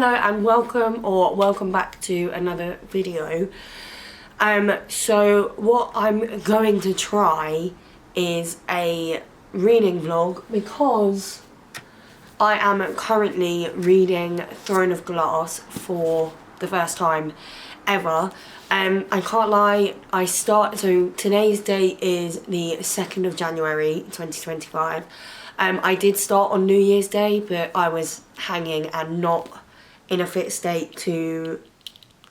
Hello and welcome back to another video. So what I'm going to try is a reading vlog because I am currently reading Throne of Glass for the first time ever. I can't lie, so today's date is the 2nd of January 2025. I did start on New Year's Day, but I was hanging and not in a fit state to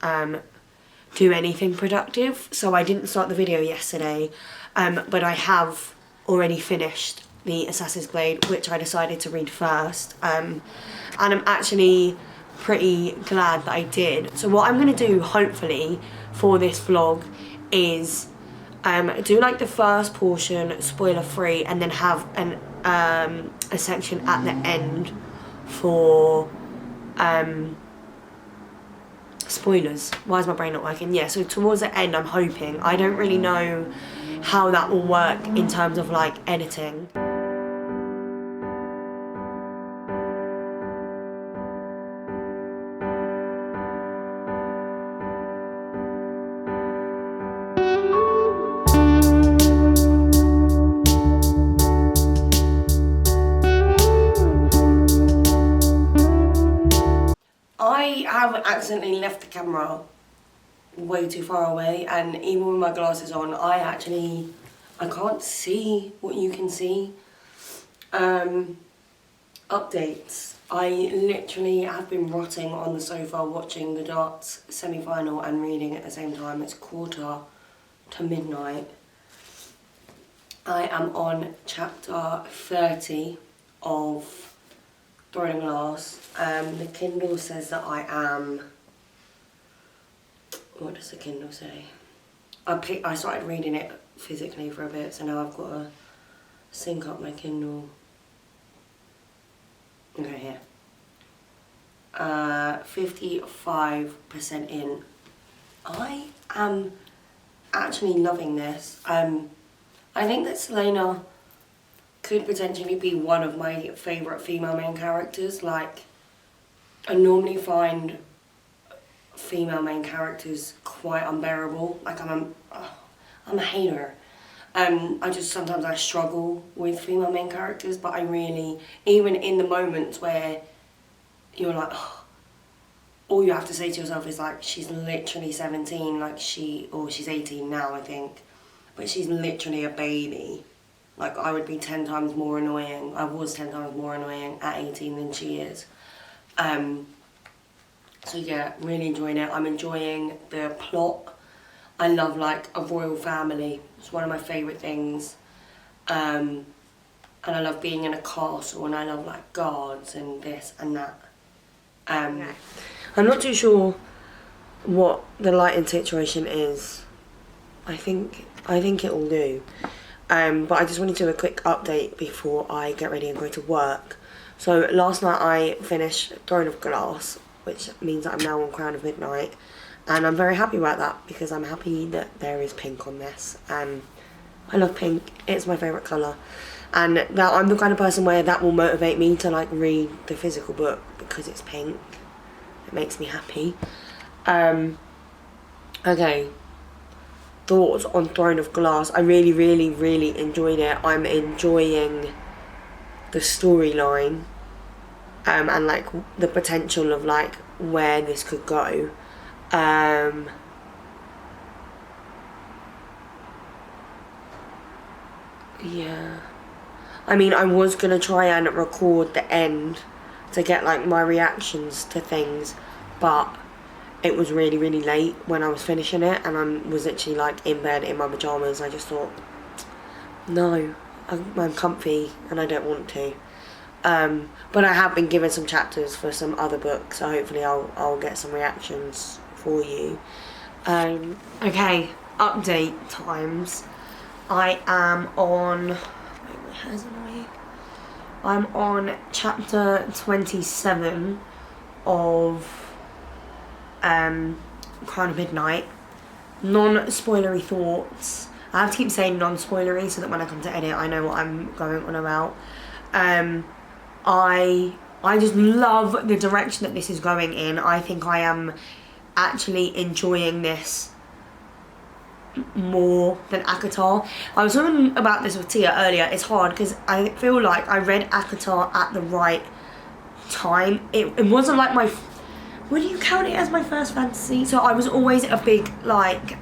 do anything productive, so I didn't start the video yesterday, but I have already finished the Assassin's Blade, which I decided to read first, and I'm actually pretty glad that I did. So what I'm going to do, hopefully, for this vlog is do like the first portion spoiler free, and then have a section at the end for spoilers. Why is my brain not working? Yeah, so towards the end I'm hoping. I don't really know how that will work in terms of like editing. I have accidentally left the camera way too far away, and even with my glasses on, I can't see what you can see. Updates. I literally have been rotting on the sofa watching the darts semi-final and reading at the same time. It's 1:45. I am on chapter 30 of Throne of Glass. The Kindle says that I am... What does the Kindle say? I started reading it physically for a bit, so now I've got to sync up my Kindle. Okay, here. 55% in. I am actually loving this. I think that Selena could potentially be one of my favourite female main characters. Like, I normally find female main characters quite unbearable. Like, I'm a hater. Sometimes I struggle with female main characters, but I really, even in the moments where you're like, oh, all you have to say to yourself is like, she's literally 17, like she's 18 now, I think, but she's literally a baby. Like, I would be 10 times more annoying. I was 10 times more annoying at 18 than she is. So yeah, really enjoying it. I'm enjoying the plot. I love like a royal family. It's one of my favourite things. And I love being in a castle, and I love like guards and this and that. I'm not too sure what the lighting situation is. I think it will do. But I just wanted to do a quick update before I get ready and go to work. So last night I finished Throne of Glass, which means that I'm now on Crown of Midnight, and I'm very happy about that because I'm happy that there is pink on this. I love pink, it's my favourite colour, and that I'm the kind of person where that will motivate me to like read the physical book because it's pink. It makes me happy. Okay. Thoughts on Throne of Glass. I really, really, really enjoyed it. I'm enjoying the storyline, and like the potential of like where this could go. Yeah. I mean, I was gonna try and record the end to get like my reactions to things, but it was really, really late when I was finishing it, and I was literally like in bed in my pyjamas. I just thought, no, I'm comfy and I don't want to. But I have been given some chapters for some other books, so hopefully I'll get some reactions for you. Okay, update times. I am on... Wait, my hair's annoying. I'm on chapter 27 of Crown of Midnight. Non-spoilery thoughts. I have to keep saying non-spoilery so that when I come to edit I know what I'm going on about. I I just love the direction that this is going in. I think I am actually enjoying this more than ACOTAR. I was talking about this with Tia earlier. It's hard because I feel like I read ACOTAR at the right time. It wasn't like my... Would you count it as my first fantasy? So I was always a big, like,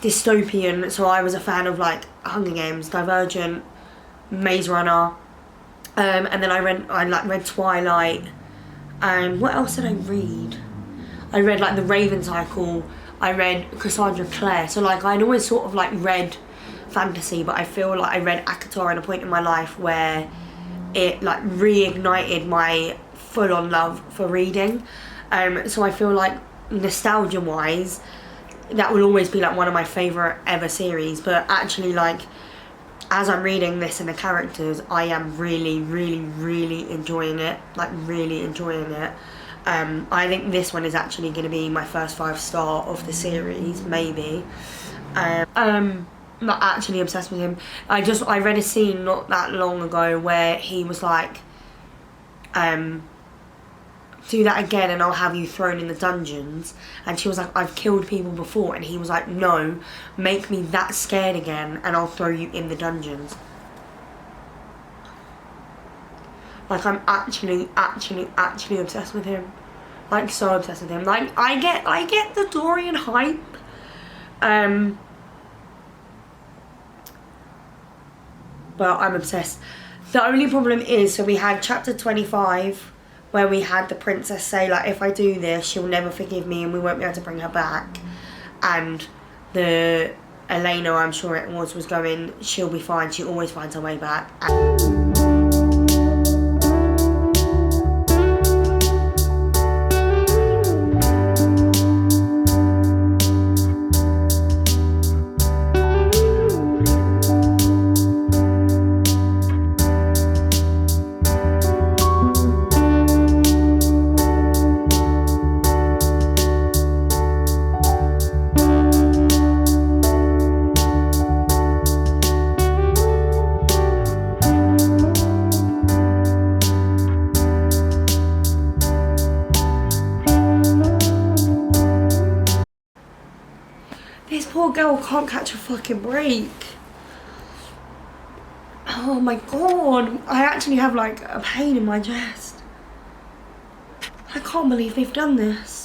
dystopian. So I was a fan of, like, Hunger Games, Divergent, Maze Runner. And then I read Twilight. What else did I read? I read, like, The Raven Cycle. I read Cassandra Clare. So, like, I'd always sort of, like, read fantasy, but I feel like I read ACOTAR at a point in my life where it, like, reignited my full-on love for reading. So I feel like, nostalgia-wise, that will always be, like, one of my favourite ever series. But actually, like, as I'm reading this and the characters, I am really, really, really enjoying it. Like, really enjoying it. I think this one is actually going to be my first 5-star of the series, maybe. I'm not actually obsessed with him. I read a scene not that long ago where he was like, do that again and I'll have you thrown in the dungeons. And she was like, I've killed people before. And he was like, no, make me that scared again and I'll throw you in the dungeons. Like, I'm actually obsessed with him. Like, so obsessed with him. Like, I get the Dorian hype. But I'm obsessed. The only problem is, so we had chapter 25, where we had the princess say, like, if I do this, she'll never forgive me and we won't be able to bring her back. And the Elena, I'm sure it was going, she'll be fine, she always finds her way back. This poor girl can't catch a fucking break. Oh my god. I actually have like a pain in my chest. I can't believe they've done this.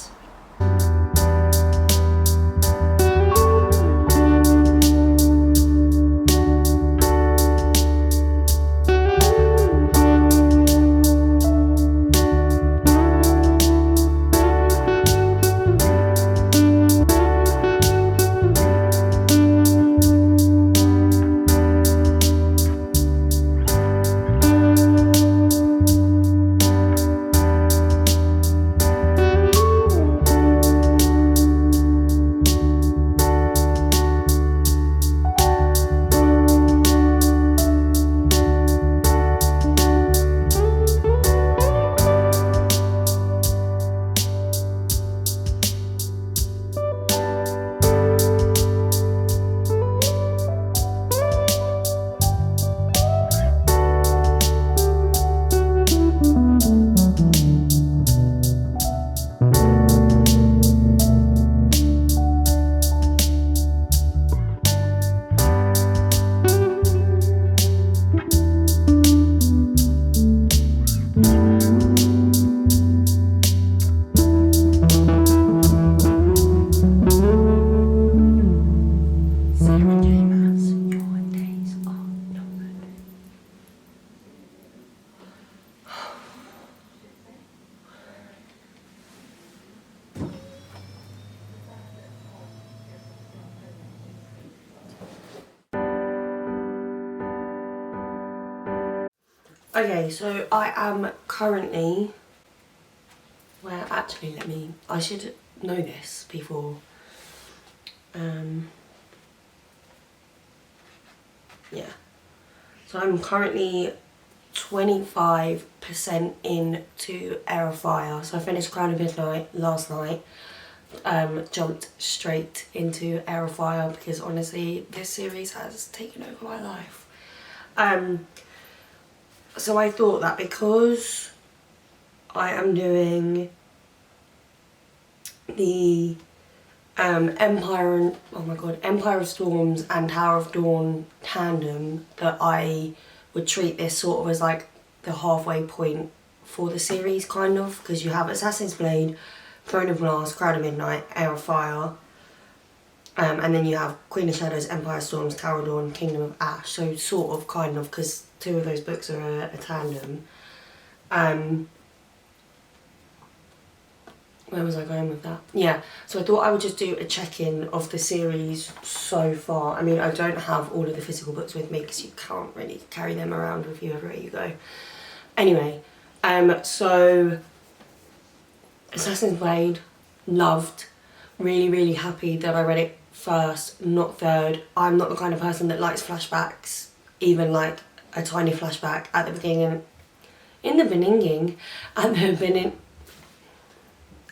Okay, so I am currently, well, actually, I should know this before, yeah. So I'm currently 25% into Air of Fire. So I finished Crown of Midnight last night, jumped straight into Air of Fire because honestly, this series has taken over my life. So I thought that because I am doing the Empire of Storms and Tower of Dawn tandem, that I would treat this sort of as like the halfway point for the series, kind of, because you have Assassin's Blade, Throne of Glass, Crown of Midnight, Heir of Fire, and then you have Queen of Shadows, Empire of Storms, Tower of Dawn, Kingdom of Ash. So sort of, kind of, because 2 of those books are a tandem. Where was I going with that? Yeah, so I thought I would just do a check-in of the series so far. I mean, I don't have all of the physical books with me because you can't really carry them around with you everywhere you go. Anyway, so Assassin's Blade, loved. Really, really happy that I read it first, not third. I'm not the kind of person that likes flashbacks, even like a tiny flashback at the beginning.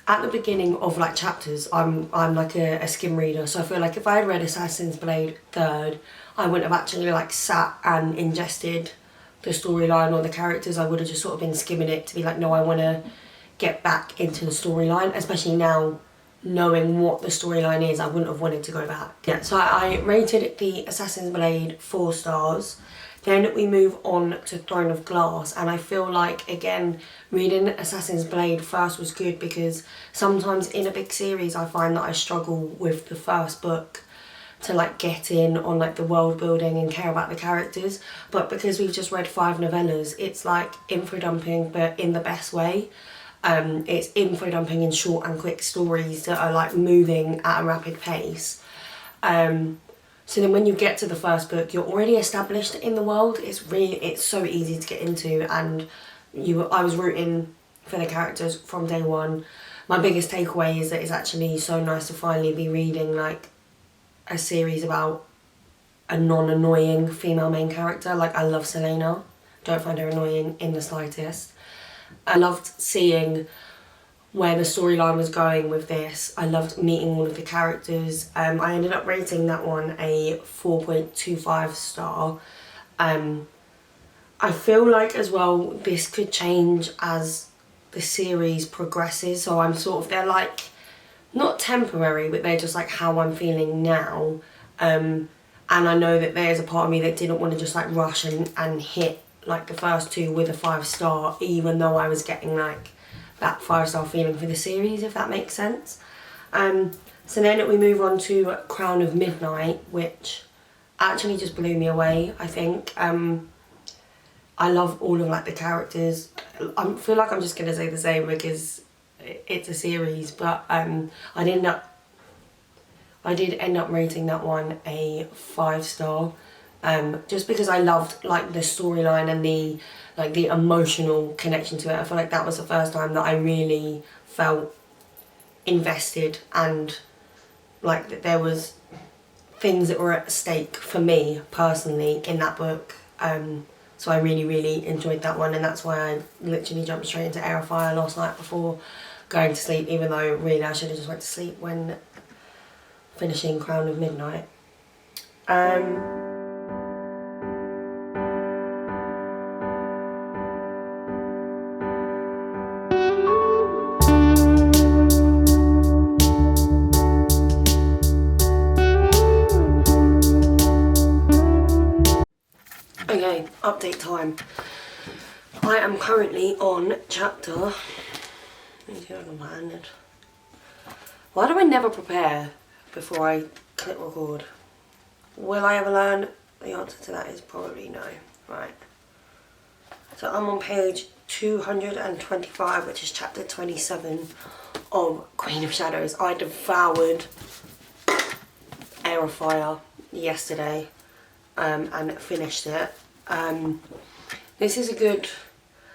At the beginning of like chapters, I'm like a skim reader, so I feel like if I had read Assassin's Blade third, I wouldn't have actually like sat and ingested the storyline or the characters. I would have just sort of been skimming it to be like, no, I want to get back into the storyline, especially now knowing what the storyline is. I wouldn't have wanted to go back. Yeah, so I rated the Assassin's Blade 4 stars. Then we move on to Throne of Glass, and I feel like, again, reading Assassin's Blade first was good because sometimes in a big series I find that I struggle with the first book to like get in on like the world building and care about the characters, but because we've just read 5 novellas, it's like info dumping, but in the best way. It's info dumping in short and quick stories that are like moving at a rapid pace. So then when you get to the first book, you're already established in the world. It's so easy to get into, and I was rooting for the characters from day one. My biggest takeaway is that it's actually so nice to finally be reading like a series about a non-annoying female main character. Like, I love Selena. Don't find her annoying in the slightest. I loved seeing where the storyline was going with this. I loved meeting all of the characters. I ended up rating that one a 4.25 star. I feel like as well this could change as the series progresses, so I'm sort of, they're like not temporary, but they're just like how I'm feeling now. And I know that there's a part of me that didn't want to just like rush and hit like the first 2 with a 5 star, even though I was getting like that 5-star feeling for the series, if that makes sense. So then we move on to Crown of Midnight, which actually just blew me away, I think. I love all of like the characters. I feel like I'm just going to say the same because it's a series, but I did end up rating that one a 5-star. Just because I loved like the storyline and the emotional connection to it. I feel like that was the first time that I really felt invested, and like that there was things that were at stake for me personally in that book. So I really, really enjoyed that one, and that's why I literally jumped straight into Heir of Fire last night before going to sleep, even though really I should have just went to sleep when finishing Crown of Midnight. Okay, update time. I am currently on chapter... Let me see if I can find it. Why do I never prepare before I click record? Will I ever learn? The answer to that is probably no. Right. So I'm on page 225, which is chapter 27 of Queen of Shadows. I devoured Heir of Fire yesterday and finished it. This is a good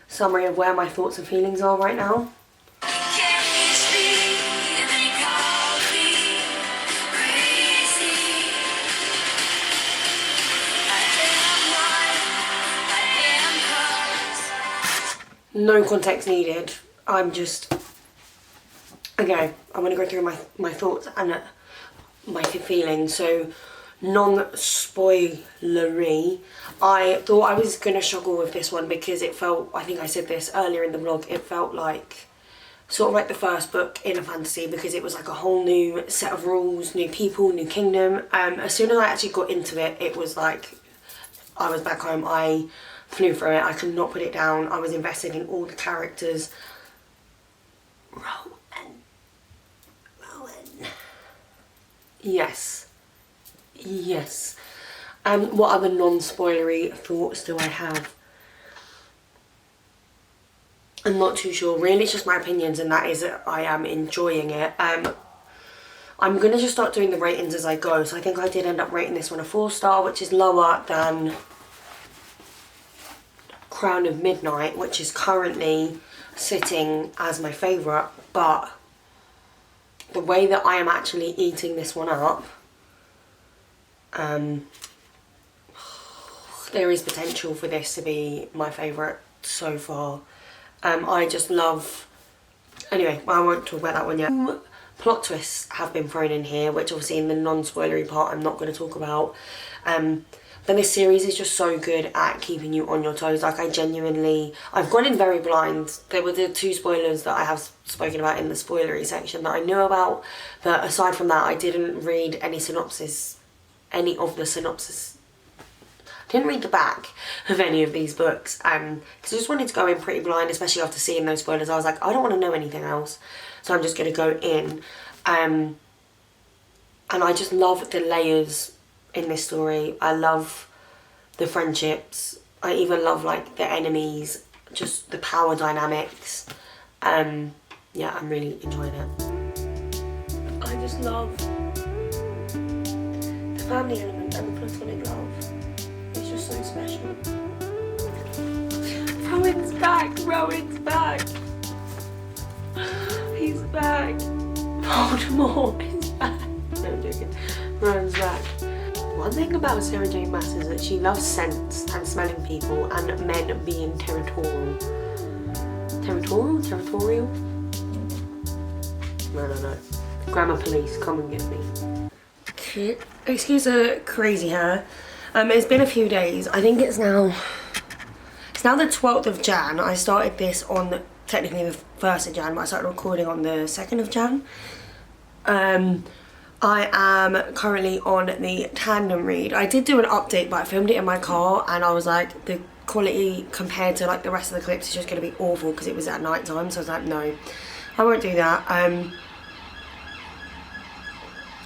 summary of where my thoughts and feelings are right now. No context needed. I'm just... Okay, I'm going to go through my thoughts and my feelings. So, non-spoilery. I thought I was going to struggle with this one because it felt, I think I said this earlier in the vlog, it felt like sort of like the first book in a fantasy, because it was like a whole new set of rules, new people, new kingdom. As soon as I actually got into it, it was like I was back home. I flew through it. I could not put it down. I was invested in all the characters. Rowan. Yes. Yes. What other non-spoilery thoughts do I have? I'm not too sure. Really, it's just my opinions, and that is that I am enjoying it. I'm going to just start doing the ratings as I go. So I think I did end up rating this one a 4-star, which is lower than Crown of Midnight, which is currently sitting as my favourite. But the way that I am actually eating this one up, there is potential for this to be my favourite so far. I just love... Anyway, I won't talk about that one yet. Plot twists have been thrown in here, which obviously in the non-spoilery part I'm not going to talk about. But this series is just so good at keeping you on your toes. Like, I've gone in very blind. There were the 2 spoilers that I have spoken about in the spoilery section that I knew about. But aside from that, I didn't read any of the synopsis. Didn't read the back of any of these books, because I just wanted to go in pretty blind, especially after seeing those spoilers. I was like, I don't want to know anything else, so I'm just going to go in. And I just love the layers in this story. I love the friendships. I even love like the enemies, just the power dynamics. Yeah, I'm really enjoying it. I just love the family element and the platonic love. It's just so special. Rowan's back! Rowan's back! He's back! Voldemort is back! No, I'm joking. Rowan's back. One thing about Sarah J Maas is that she loves scents and smelling people and men being territorial. Territorial? No. Grammar police, come and get me. Excuse the crazy hair. It's been a few days. I think it's now the 12th of Jan. I started this on technically the 1st of Jan, but I started recording on the 2nd of Jan. I am currently on the tandem read. I did do an update, but I filmed it in my car, and I was like, the quality compared to like the rest of the clips is just going to be awful because it was at night time. So I was like, no, I won't do that.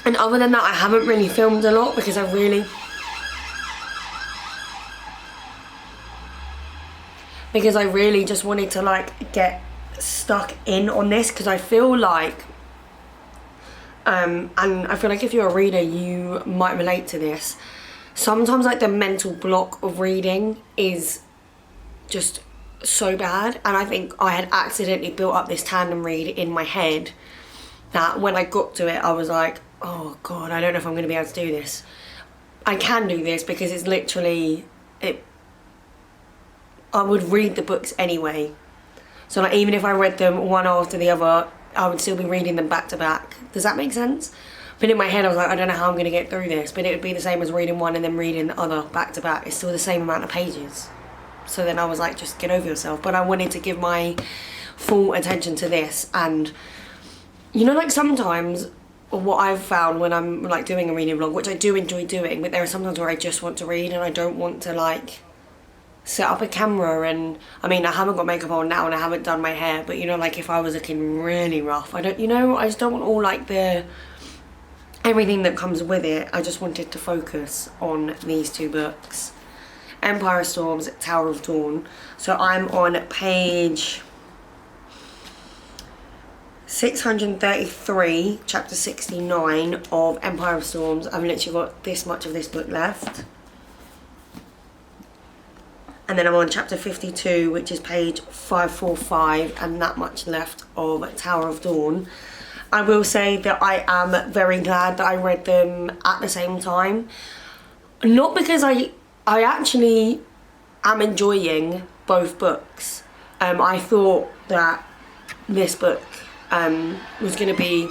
And other than that, I haven't really filmed a lot because I really just wanted to like get stuck in on this, because I feel like and I feel like if you're a reader you might relate to this. Sometimes like the mental block of reading is just so bad, and I think I had accidentally built up this tandem read in my head that when I got to it I was like, oh god, I don't know if I'm going to be able to do this. I can do this because it's literally I would read the books anyway. So like, even if I read them one after the other, I would still be reading them back to back. Does that make sense? But in my head I was like, I don't know how I'm going to get through this, but it would be the same as reading one and then reading the other back to back. It's still the same amount of pages. So then I was like, just get over yourself. But I wanted to give my full attention to this. And you know, like sometimes what I've found when I'm like doing a reading vlog, which I do enjoy doing, but there are sometimes where I just want to read and I don't want to like set up a camera. And I mean, I haven't got makeup on now and I haven't done my hair, but you know, like if I was looking really rough, I don't, you know, I just don't want all like everything that comes with it. I just wanted to focus on these 2 books, Empire of Storms, Tower of Dawn. So I'm on page 633, chapter 69 of Empire of Storms. I've literally got this much of this book left. And then I'm on chapter 52, which is page 545, and that much left of Tower of Dawn. I will say that I am very glad that I read them at the same time. Not because I actually am enjoying both books. I thought that this book was going to be...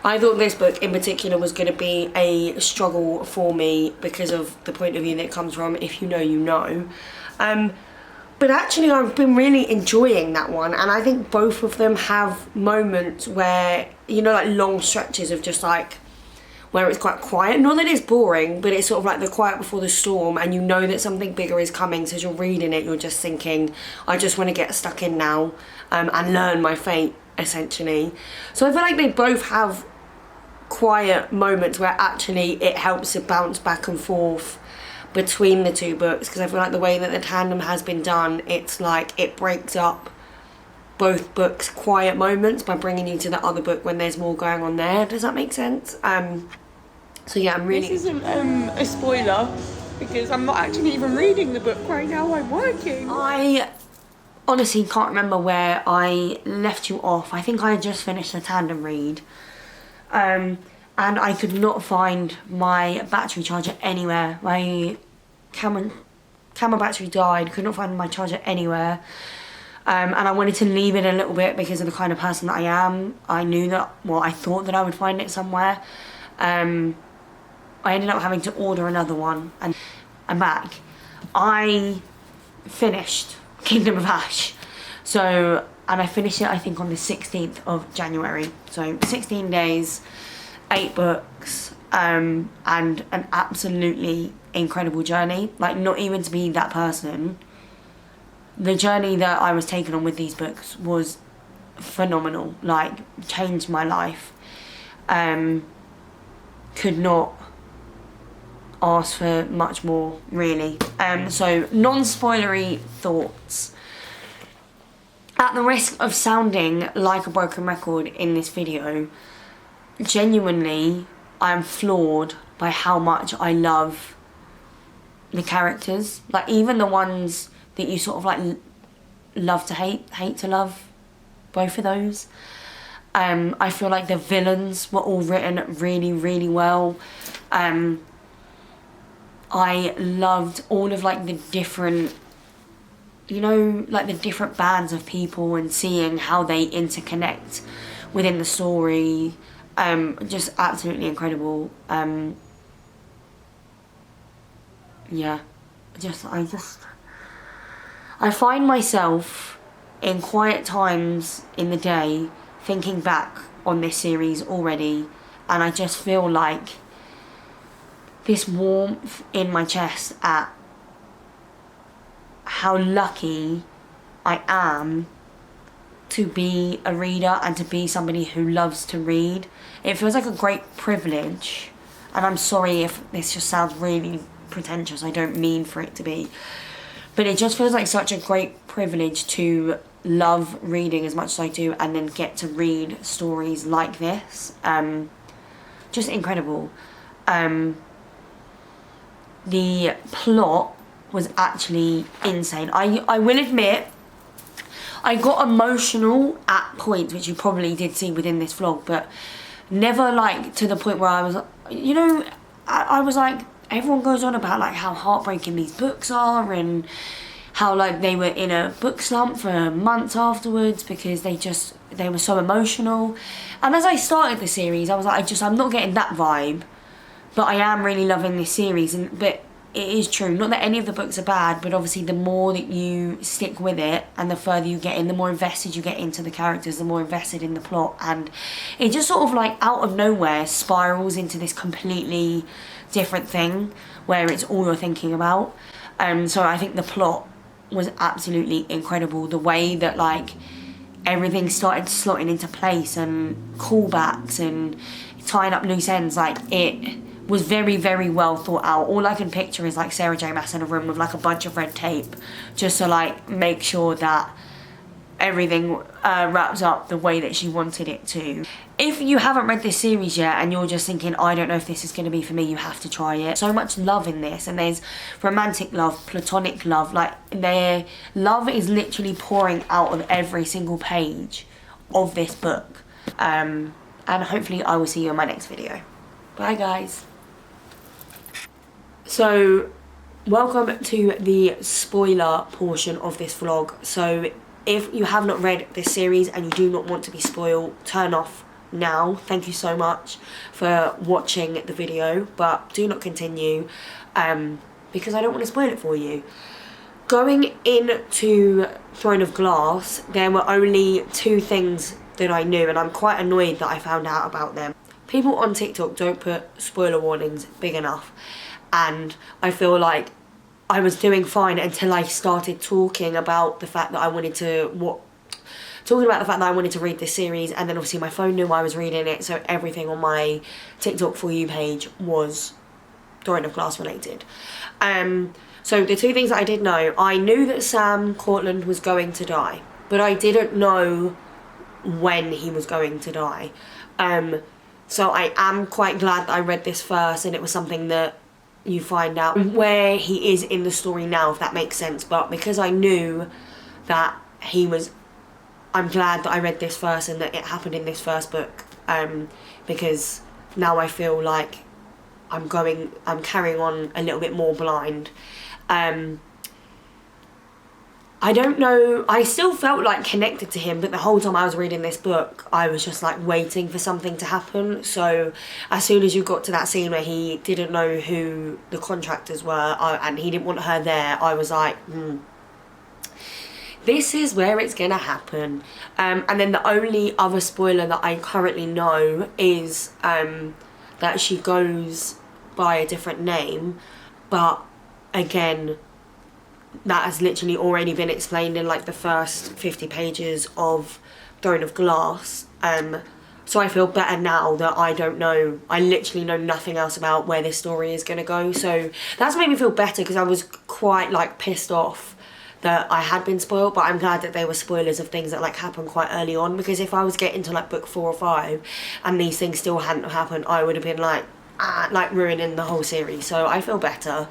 I thought this book in particular was going to be a struggle for me because of the point of view that it comes from. If you know, you know. But actually I've been really enjoying that one, and I think both of them have moments where, you know, like long stretches of just like where it's quite quiet. Not that it's boring, but it's sort of like the quiet before the storm, and you know that something bigger is coming, so as you're reading it, you're just thinking, I just want to get stuck in now and learn my fate, essentially. So I feel like they both have quiet moments where actually it helps to bounce back and forth between the two books, because I feel like the way that the tandem has been done, it's like it breaks up both books' quiet moments by bringing you to the other book when there's more going on there. Does that make sense? So yeah, I'm really... This isn't a spoiler, because I'm not actually even reading the book right now, I'm working. I honestly can't remember where I left you off. I think I had just finished the tandem read. And I could not find my battery charger anywhere. My camera battery died, could not find my charger anywhere. And I wanted to leave it a little bit because of the kind of person that I am. I knew that, well, I thought that I would find it somewhere. I ended up having to order another one, and I'm back. I finished Kingdom of Ash. So, and I finished it, I think, on the 16th of January. So 16 days, 8 books, and an absolutely incredible journey. Like, not even to be that person, the journey that I was taken on with these books was phenomenal. Like, changed my life. Could not ask for much more, really. So non-spoilery thoughts. At the risk of sounding like a broken record in this video, genuinely, I'm floored by how much I love the characters. Like, even the ones that you sort of like love to hate to love, both of those. I feel like the villains were all written really, really well. I loved all of like the different, you know, like the different bands of people and seeing how they interconnect within the story. Just absolutely incredible. Yeah, I find myself in quiet times in the day thinking back on this series already, and I just feel like this warmth in my chest at how lucky I am to be a reader and to be somebody who loves to read. It feels like a great privilege, and I'm sorry if this just sounds really pretentious, I don't mean for it to be, but it just feels like such a great privilege to love reading as much as I do and then get to read stories like this. Just incredible. The plot was actually insane. I will admit, I got emotional at points, which you probably did see within this vlog, but never like to the point where I was, you know, I was like, everyone goes on about like how heartbreaking these books are and how like they were in a book slump for months afterwards because they were so emotional. And as I started the series, I was like, I'm not getting that vibe, but I am really loving this series. But it is true, not that any of the books are bad, but obviously the more that you stick with it and the further you get in, the more invested you get into the characters, the more invested in the plot, and it just sort of like out of nowhere spirals into this completely different thing where it's all you're thinking about. So I think the plot was absolutely incredible. The way that like everything started slotting into place and callbacks and tying up loose ends, like it was very, very well thought out. All I can picture is like Sarah J Maas in a room with like a bunch of red tape just to like make sure that everything wraps up the way that she wanted it to. If you haven't read this series yet and you're just thinking, I don't know if this is going to be for me, you have to try it. So much love in this, and there's romantic love, platonic love, like their love is literally pouring out of every single page of this book. And hopefully I will see you in my next video. Bye guys. So welcome to the spoiler portion of this vlog. So if you have not read this series and you do not want to be spoiled, turn off now. Thank you so much for watching the video, but do not continue because I don't want to spoil it for you. Going into Throne of Glass, there were only 2 things that I knew, and I'm quite annoyed that I found out about them. People on TikTok don't put spoiler warnings big enough, and I feel like I was doing fine until I started talking about the fact that I wanted to read this series, and then obviously my phone knew I was reading it, so everything on my TikTok For You page was Throne of Glass related. So the 2 things that I did know, I knew that Sam Cortland was going to die, but I didn't know when he was going to die. So I am quite glad that I read this first, and it was something that you find out where he is in the story now, if that makes sense. But because I knew that he was, I'm glad that I read this first and that it happened in this first book, because now I feel like I'm carrying on a little bit more blind. I don't know, I still felt like connected to him, but the whole time I was reading this book, I was just like waiting for something to happen. So as soon as you got to that scene where he didn't know who the contractors were, and he didn't want her there, I was like, this is where it's gonna happen. And then the only other spoiler that I currently know is that she goes by a different name, but again, that has literally already been explained in like the first 50 pages of Throne of Glass. So I feel better now that I literally know nothing else about where this story is going to go. So that's made me feel better, because I was quite like pissed off that I had been spoiled, but I'm glad that they were spoilers of things that like happened quite early on, because if I was getting to like book 4 or 5 and these things still hadn't happened, I would have been like ruining the whole series. So I feel better.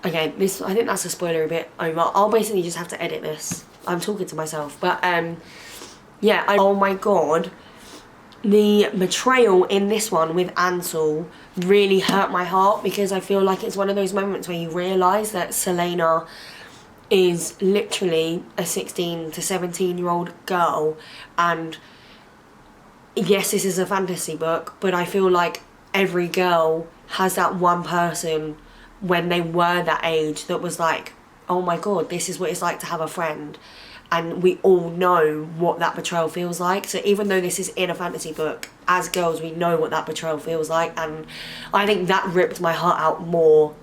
Okay, I think that's a spoiler a bit over. I'll basically just have to edit this. I'm talking to myself. But, yeah, oh my god. The betrayal in this one with Ansel really hurt my heart, because I feel like it's one of those moments where you realise that Selena is literally a 16 to 17-year-old girl. And yes, this is a fantasy book, but I feel like every girl has that one person when they were that age that was like, oh my god, this is what it's like to have a friend. And we all know what that betrayal feels like. So even though this is in a fantasy book, as girls we know what that betrayal feels like. And I think that ripped my heart out more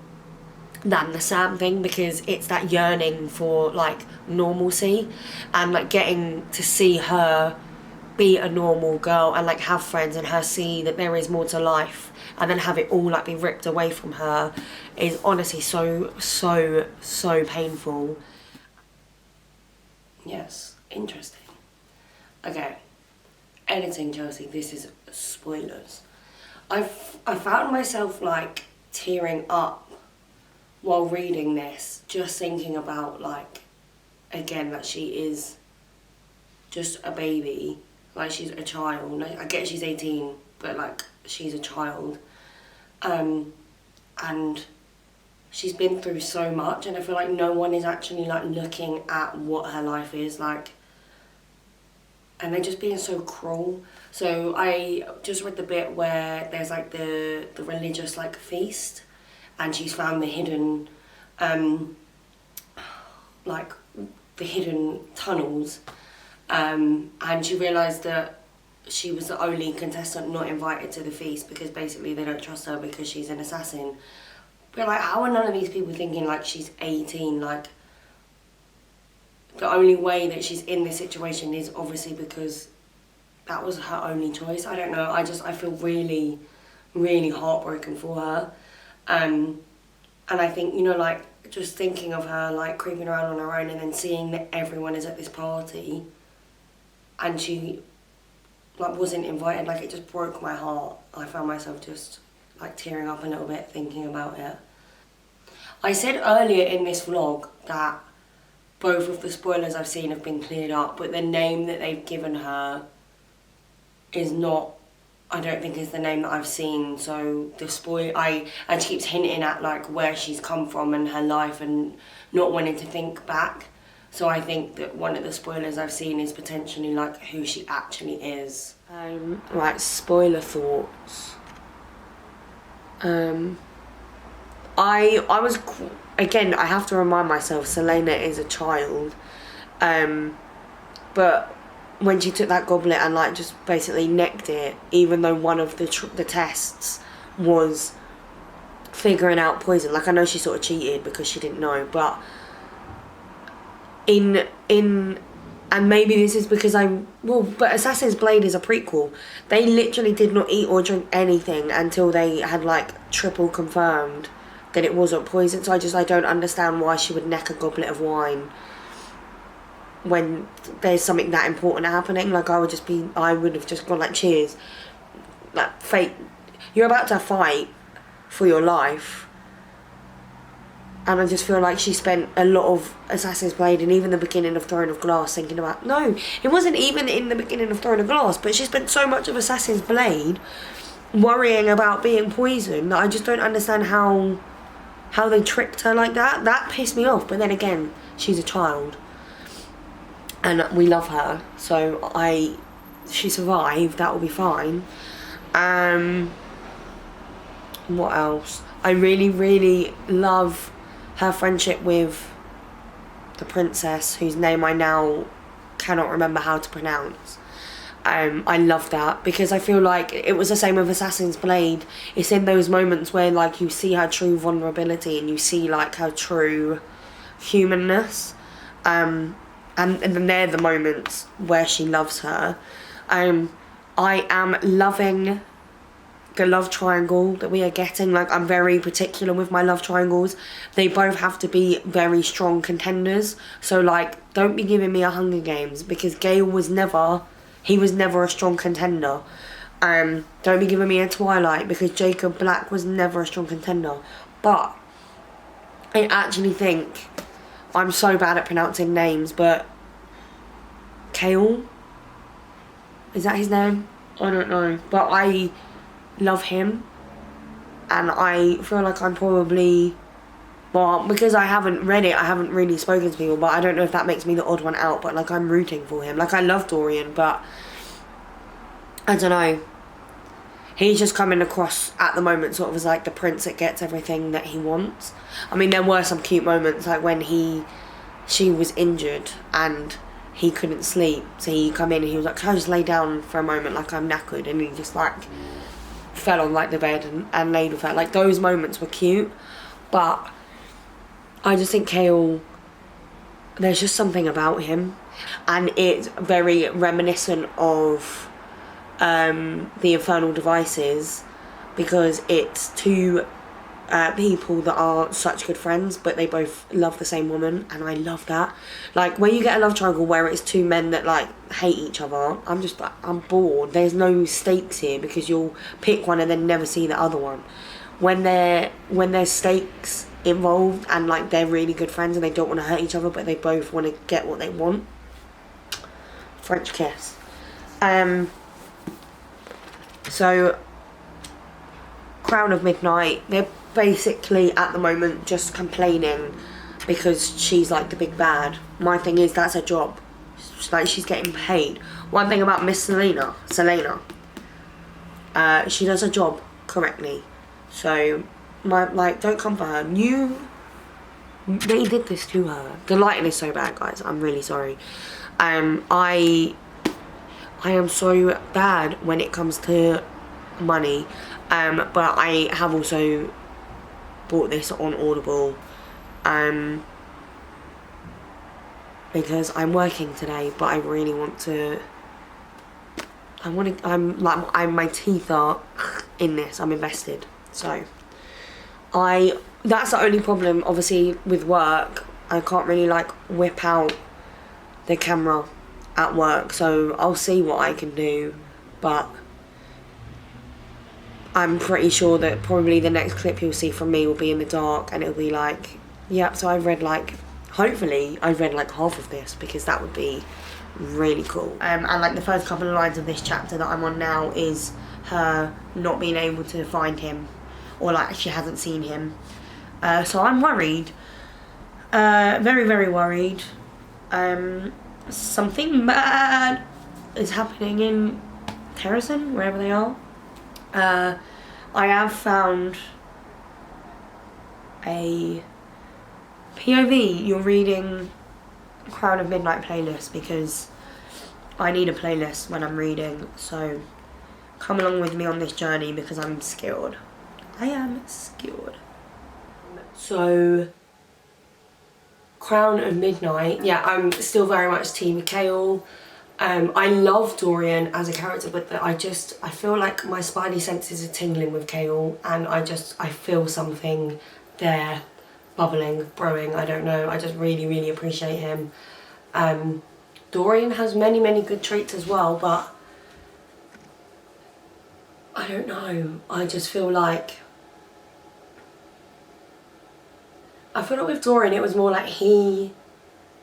than the Sam thing, because it's that yearning for like normalcy, and like getting to see her be a normal girl and like have friends, and her see that there is more to life, and then have it all like be ripped away from her, is honestly so painful. Yes, interesting. Okay, editing, Chelsea, this is spoilers. I found myself like tearing up while reading this, just thinking about like, again, that she is just a baby, like she's a child. Like, I get she's 18, but like she's a child, and she's been through so much, and I feel like no one is actually like looking at what her life is like, and they're just being so cruel. So I just read the bit where there's like the religious like feast, and she's found the hidden like the hidden tunnels, and she realised that she was the only contestant not invited to the feast, because basically they don't trust her because she's an assassin. But like, how are none of these people thinking like she's 18? Like, the only way that she's in this situation is obviously because that was her only choice. I don't know, I feel really, really heartbroken for her. And I think, you know, like, just thinking of her like creeping around on her own, and then seeing that everyone is at this party and she like wasn't invited, like it just broke my heart. I found myself just like tearing up a little bit thinking about it. I said earlier in this vlog that both of the spoilers I've seen have been cleared up, but the name that they've given her is not, I don't think is the name that I've seen. So the and she keeps hinting at like where she's come from and her life and not wanting to think back. So I think that one of the spoilers I've seen is potentially like who she actually is. Right, spoiler thoughts. I was, again, I have to remind myself, Selena is a child. But when she took that goblet and like just basically necked it, even though one of the tests was figuring out poison, like I know she sort of cheated because she didn't know, but and maybe this is because but Assassin's Blade is a prequel. They literally did not eat or drink anything until they had like triple confirmed that it wasn't poison. So I don't understand why she would neck a goblet of wine when there's something that important happening. Like I would have just gone like, cheers, like fate, you're about to fight for your life. And I just feel like she spent a lot of Assassin's Blade and even the beginning of Throne of Glass thinking about... No, it wasn't even in the beginning of Throne of Glass, but she spent so much of Assassin's Blade worrying about being poisoned that I just don't understand how they tricked her like that. That pissed me off, but then again, she's a child. And we love her, so she survived, that will be fine. What else? I really, really love her friendship with the princess, whose name I now cannot remember how to pronounce. I love that because I feel like it was the same with Assassin's Blade. It's in those moments where like you see her true vulnerability and you see like her true humanness. And then they're the moments where she loves her. I am loving the love triangle that we are getting. Like, I'm very particular with my love triangles. They both have to be very strong contenders. So like, don't be giving me a Hunger Games, because Gale was never a strong contender. Don't be giving me a Twilight, because Jacob Black was never a strong contender. But I actually think, I'm so bad at pronouncing names, but Kale, is that his name? I don't know, but I love him, and I feel like I'm probably, well, because I haven't read it, I haven't really spoken to people, but I don't know if that makes me the odd one out, but like, I'm rooting for him. Like, I love Dorian, but I don't know, he's just coming across at the moment sort of as like the prince that gets everything that he wants. I mean, there were some cute moments, like when she was injured and he couldn't sleep, so he come in and he was like, can I just lay down for a moment, like I'm knackered, and he just like fell on like the bed and laid with her. Like, those moments were cute, but I just think Kale, there's just something about him, and it's very reminiscent of the Infernal Devices, because it's two people that are such good friends, but they both love the same woman, and I love that. Like, when you get a love triangle where it's two men that like hate each other, I'm just like, I'm bored. There's no stakes here, because you'll pick one and then never see the other one. When there's stakes involved and like they're really good friends and they don't want to hurt each other, but they both want to get what they want, French kiss. So Crown of Midnight, they're basically at the moment just complaining because she's like the big bad. My thing is, that's her job. Like, she's getting paid. One thing about Miss Selena, she does her job correctly. So, don't come for her. They did this to her. The lighting is so bad, guys. I'm really sorry. I am so bad when it comes to money. But I have also bought this on Audible, because I'm working today, but I really want to, my teeth are in this, I'm invested. So that's the only problem, obviously, with work. I can't really like whip out the camera at work, so I'll see what I can do, but I'm pretty sure that probably the next clip you'll see from me will be in the dark, and it'll be like, yep, so I've read hopefully I've read like half of this, because that would be really cool. And like the first couple of lines of this chapter that I'm on now is her not being able to find him, or like she hasn't seen him. So I'm worried, very, very worried. Something bad is happening in Terracin, wherever they are. I have found a POV, you're reading Crown of Midnight playlist, because I need a playlist when I'm reading, so come along with me on this journey because I'm scared. I am scared. So, Crown of Midnight, yeah, I'm still very much team Kale. I love Dorian as a character, but I feel like my spidey senses are tingling with Kale, and I feel something there bubbling, brewing, I don't know. I just really, really appreciate him. Dorian has many, many good traits as well, but I don't know. I just feel like with Dorian it was more like he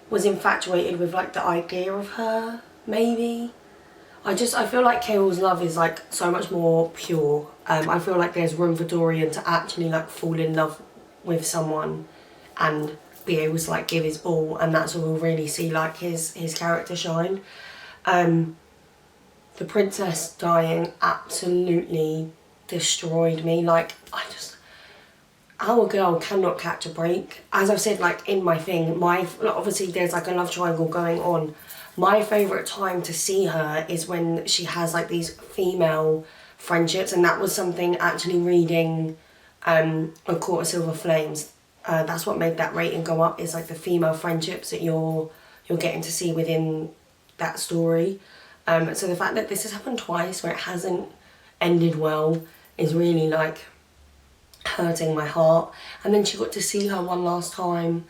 was infatuated with like the idea of her, maybe. I feel like Kale's love is like so much more pure. I feel like there's room for Dorian to actually like fall in love with someone and be able to like give his all, and that's where we'll really see like his character shine. The princess dying absolutely destroyed me. Like, our girl cannot catch a break. As I've said, like in my thing, obviously there's like a love triangle going on. My favourite time to see her is when she has like these female friendships, and that was something actually reading A Court of Silver Flames. That's what made that rating go up, is like the female friendships that you're getting to see within that story. So the fact that this has happened twice where it hasn't ended well is really like hurting my heart. And then she got to see her one last time,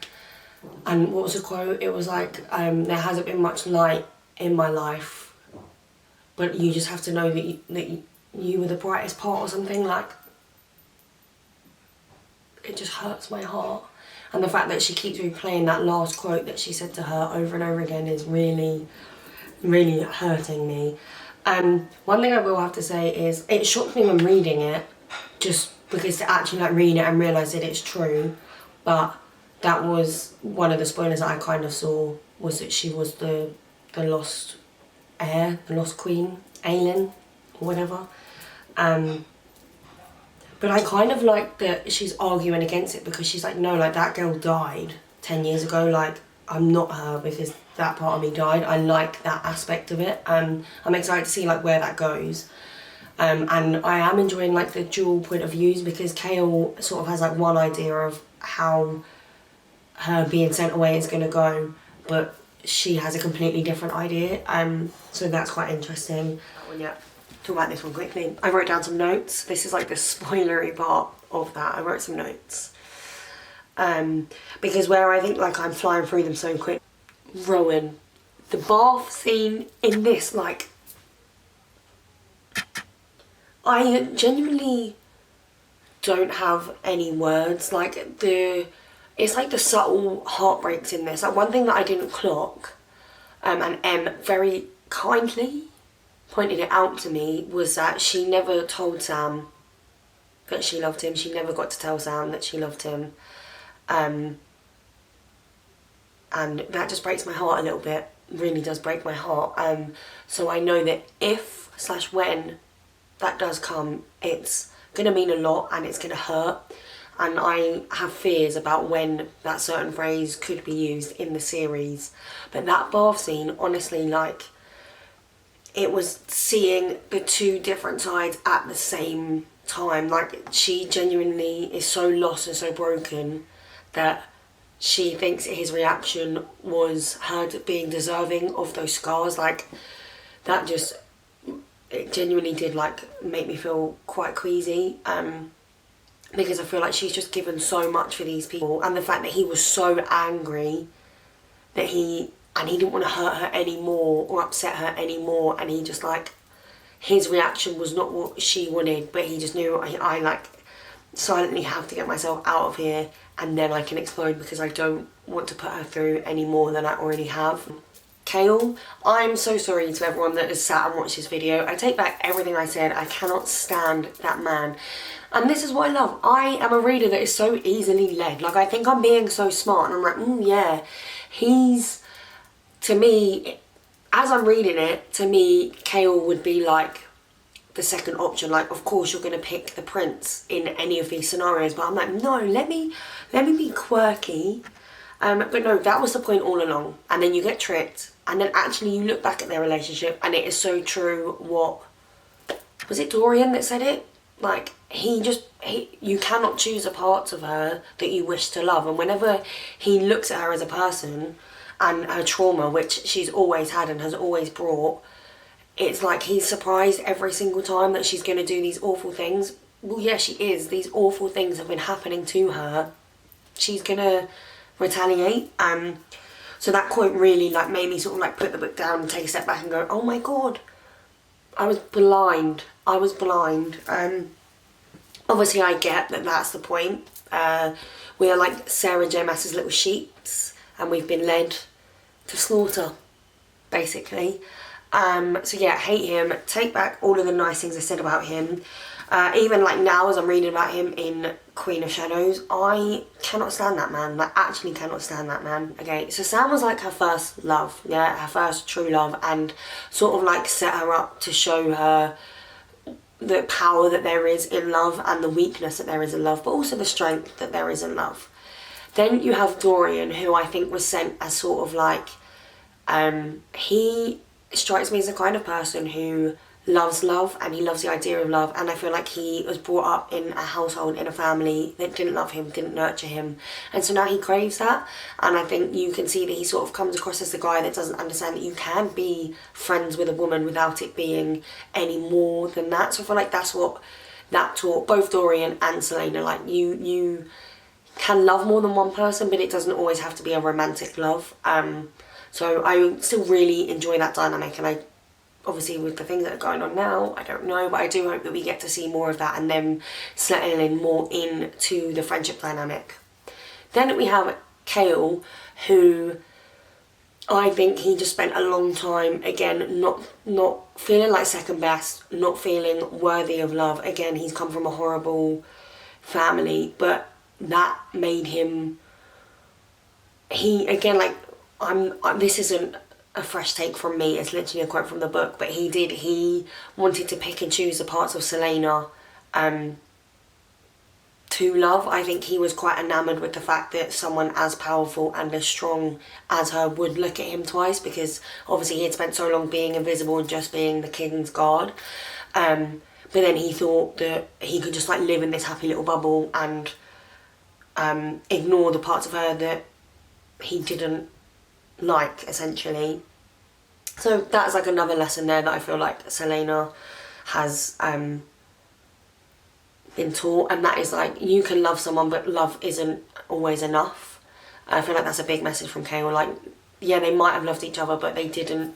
and what was the quote? It was like, there hasn't been much light in my life, but you just have to know that you were the brightest part, or something. Like, it just hurts my heart. And the fact that she keeps replaying that last quote that she said to her over and over again is really, really hurting me. One thing I will have to say is it shocked me when reading it, just because to actually like read it and realise that it's true. But that was one of the spoilers that I kind of saw, was that she was the lost heir, the lost queen, Aelin, or whatever. But I kind of like that she's arguing against it, because she's like, no, like that girl died 10 years ago, like I'm not her because that part of me died. I like that aspect of it. I'm excited to see like where that goes. And I am enjoying like the dual point of views, because Kale sort of has like one idea of how her being sent away is going to go, but she has a completely different idea. So that's quite interesting. Yeah. Talk about this one quickly. I wrote down some notes. This is like the spoilery part of that. I wrote some notes. Because where I think like I'm flying through them so quick. Rowan. The bath scene in this, like, I genuinely don't have any words. Like, it's like the subtle heartbreaks in this. Like, one thing that I didn't clock, and Em very kindly pointed it out to me, was that she never told Sam that she loved him. She never got to tell Sam that she loved him. And that just breaks my heart a little bit. Really does break my heart. So I know that if/when that does come, it's going to mean a lot and it's going to hurt. And I have fears about when that certain phrase could be used in the series. But that bath scene, honestly, like, it was seeing the two different sides at the same time. Like, she genuinely is so lost and so broken that she thinks his reaction was her being deserving of those scars. Like, that just, it genuinely did like make me feel quite queasy, because I feel like she's just given so much for these people, and the fact that he was so angry that he didn't want to hurt her anymore or upset her anymore, and he just like, his reaction was not what she wanted, but he just knew, I like silently have to get myself out of here and then I can explode, because I don't want to put her through any more than I already have. Kale, I'm so sorry to everyone that has sat and watched this video. I take back everything I said. I cannot stand that man. And this is what I love. I am a reader that is so easily led. Like, I think I'm being so smart and I'm like, yeah, he's to me, as I'm reading it, to me, Kale would be like the second option. Like, of course you're going to pick the prince in any of these scenarios, but I'm like, no, let me be quirky. But no, that was the point all along. And then you get tricked, and then actually you look back at their relationship, and it is so true. What was it, Dorian that said it? Like, you cannot choose the parts of her that you wish to love. And whenever he looks at her as a person and her trauma, which she's always had and has always brought, it's like he's surprised every single time that she's going to do these awful things. Well, yeah, she is. These awful things have been happening to her. She's going to retaliate. So that quote really like made me sort of like put the book down and take a step back and go, oh my God, I was blind. Obviously I get that that's the point. We are like Sarah J. Maas's little sheeps, and we've been led to slaughter, basically. So yeah, hate him. Take back all of the nice things I said about him. Even like now as I'm reading about him in Queen of Shadows, I cannot stand that man. Like, actually cannot stand that man. Okay, so Sam was like her first love, yeah, her first true love, and sort of like set her up to show her the power that there is in love and the weakness that there is in love, but also the strength that there is in love. Then you have Dorian, who I think was sent as sort of like, he strikes me as the kind of person who loves love, and he loves the idea of love, and I feel like he was brought up in a household, in a family that didn't love him, didn't nurture him, and so now he craves that. And I think you can see that he sort of comes across as the guy that doesn't understand that you can be friends with a woman without it being any more than that. So I feel like that's what that taught both Dorian and Selena. Like, you can love more than one person, but it doesn't always have to be a romantic love. So I still really enjoy that dynamic, and I obviously with the things that are going on now, I don't know, but I do hope that we get to see more of that and them settling more into the friendship dynamic. Then we have Kale, who I think he just spent a long time, again, not feeling like second best, not feeling worthy of love. Again, he's come from a horrible family, but that made him, this isn't a fresh take from me, it's literally a quote from the book, but he wanted to pick and choose the parts of Selena to love. I think he was quite enamoured with the fact that someone as powerful and as strong as her would look at him twice, because obviously he had spent so long being invisible and just being the king's guard. But then he thought that he could just like live in this happy little bubble and ignore the parts of her that he didn't like, essentially. So that's like another lesson there that I feel like Selena has been taught, and that is like, you can love someone, but love isn't always enough. I feel like that's a big message from Kale. Like, yeah, they might have loved each other, but they didn't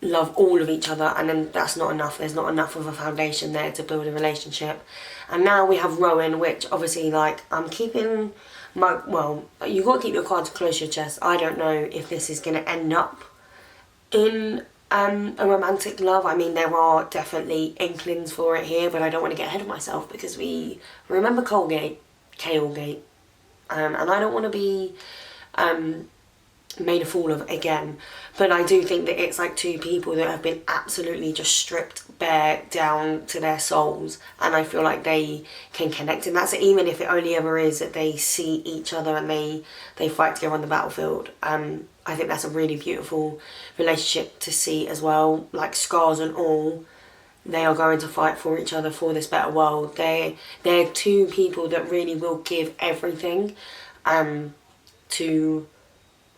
love all of each other, and then that's not enough. There's not enough of a foundation there to build a relationship. And now we have Rowan, which obviously, like, I'm keeping my, well, you got to keep your cards close to your chest. I don't know if this is going to end up in a romantic love. I mean, there are definitely inklings for it here, but I don't want to get ahead of myself, because we remember Kalegate, and I don't want to be made a fool of again. But I do think that it's like two people that have been absolutely just stripped bare down to their souls, and I feel like they can connect in that. So even if it only ever is that they see each other and they fight together on the battlefield, I think that's a really beautiful relationship to see as well. Like, scars and all, they are going to fight for each other for this better world. They're two people that really will give everything to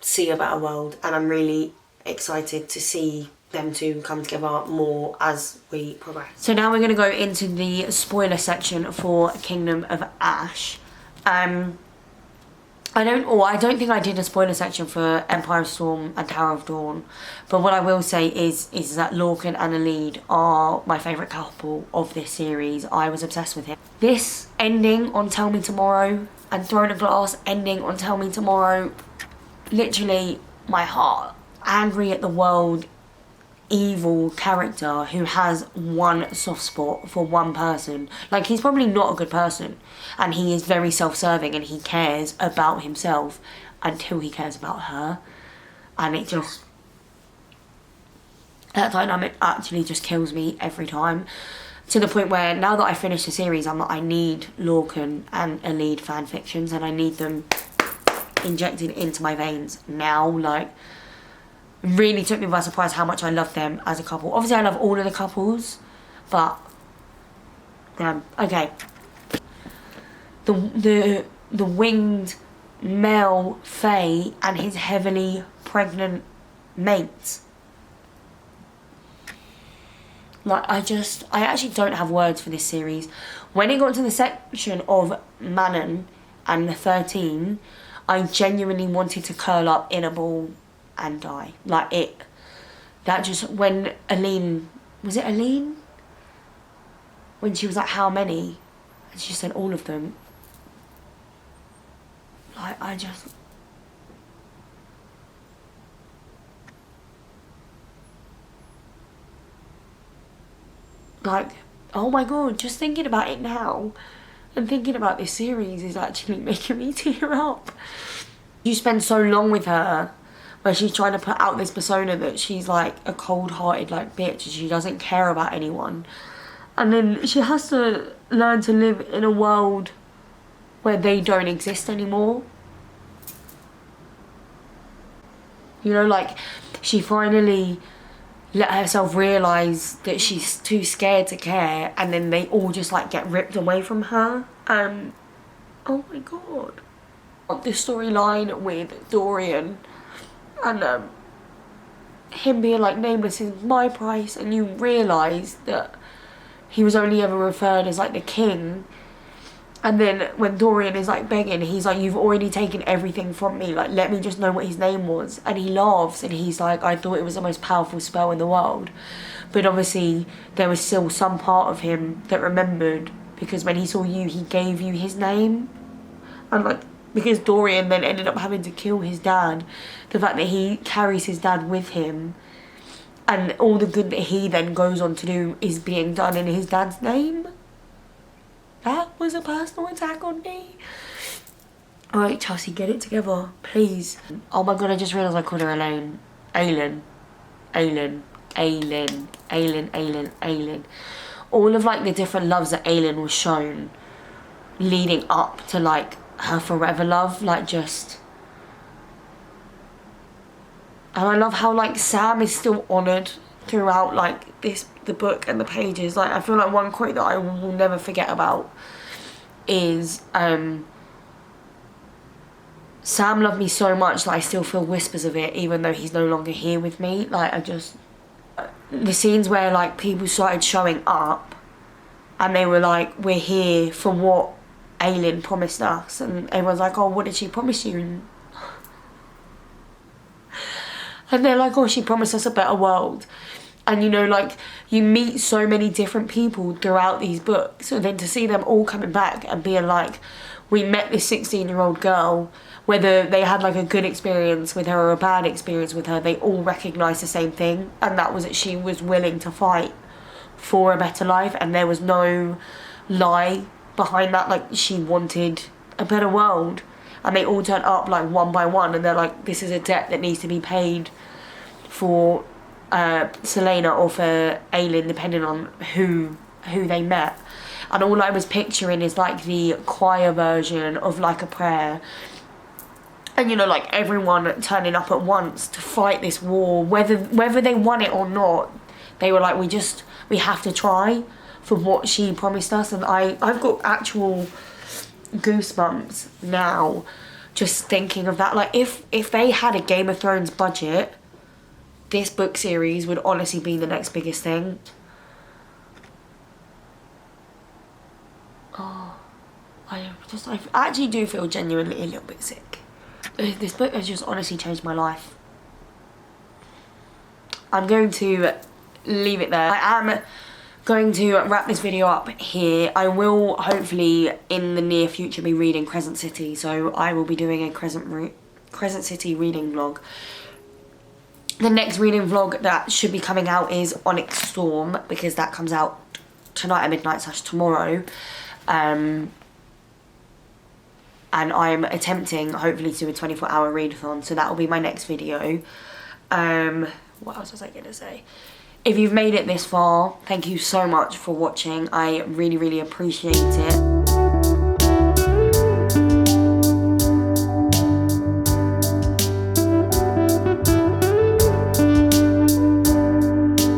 see a better world, and I'm really excited to see them two come together more as we progress. So now we're going to go into the spoiler section for Kingdom of Ash. I don't think I did a spoiler section for Empire of Storm and Tower of Dawn, but what I will say is that Lorcan and Alid are my favourite couple of this series. I was obsessed with him. This ending on Tell Me Tomorrow and Throne of Glass ending on Tell Me Tomorrow, literally my heart. Angry at the world, evil character who has one soft spot for one person. Like, he's probably not a good person, and he is very self-serving, and he cares about himself until he cares about her, and it just That dynamic actually just kills me every time. To the point where now that I finished the series, I'm like, I need Lorcan and Elide fan fictions, and I need them injected into my veins now. Like, really took me by surprise how much I love them as a couple. Obviously I love all of the couples, but damn. Okay, the winged male Fae and his heavily pregnant mate. Like, I actually don't have words for this series. When it got to the section of Manon and the 13, I genuinely wanted to curl up in a ball and die. Like, that just, when Aline, was it Aline? When she was like, how many? And she said all of them. Like, I just... Like, oh my god, just thinking about it now and thinking about this series is actually making me tear up. You spend so long with her where she's trying to put out this persona that she's like a cold-hearted like bitch and she doesn't care about anyone. And then she has to learn to live in a world where they don't exist anymore. You know, like, she finally let herself realise that she's too scared to care, and then they all just like get ripped away from her. Oh my god. The storyline with Dorian and him being like, nameless is my price, and you realise that he was only ever referred as like the king. And then when Dorian is like begging, he's like, you've already taken everything from me, like, let me just know what his name was. And he laughs and he's like, I thought it was the most powerful spell in the world. But obviously there was still some part of him that remembered, because when he saw you, he gave you his name. And like, because Dorian then ended up having to kill his dad, the fact that he carries his dad with him and all the good that he then goes on to do is being done in his dad's name. That was a personal attack on me. Alright, Chelsea, get it together, please. Oh my god, I just realised I called her Elaine. Aylin. All of like the different loves that Aylin was shown leading up to like her forever love, like just... And I love how like Sam is still honoured throughout like the book and the pages. Like, I feel like one quote that I will never forget about is Sam loved me so much that I still feel whispers of it even though he's no longer here with me. Like, the scenes where like people started showing up and they were like, we're here for what Aylin promised us, and everyone's like, oh, what did she promise you? And they're like, oh, she promised us a better world. And you know, like, you meet so many different people throughout these books, and then to see them all coming back and being like, we met this 16-year-old girl, whether they had like a good experience with her or a bad experience with her, they all recognised the same thing, and that was that she was willing to fight for a better life, and there was no lie behind that. Like, she wanted a better world, and they all turn up like one by one, and they're like, this is a debt that needs to be paid for Selena or for Aylin, depending on who they met. And all I was picturing is like the choir version of like a prayer, and you know, like everyone turning up at once to fight this war, whether they won it or not. They were like, we have to try for what she promised us. And I've got actual goosebumps now just thinking of that. Like, if they had a Game of Thrones budget, this book series would honestly be the next biggest thing. Oh, I actually do feel genuinely a little bit sick. This book has just honestly changed my life. I'm going to leave it there. I am going to wrap this video up here. I will hopefully in the near future be reading Crescent City, so I will be doing a Crescent City reading vlog. The next reading vlog that should be coming out is Onyx Storm, because that comes out tonight at midnight / tomorrow. And I'm attempting, hopefully, to do a 24-hour readathon, so that will be my next video. What else was I going to say? If you've made it this far, thank you so much for watching. I really, really appreciate it.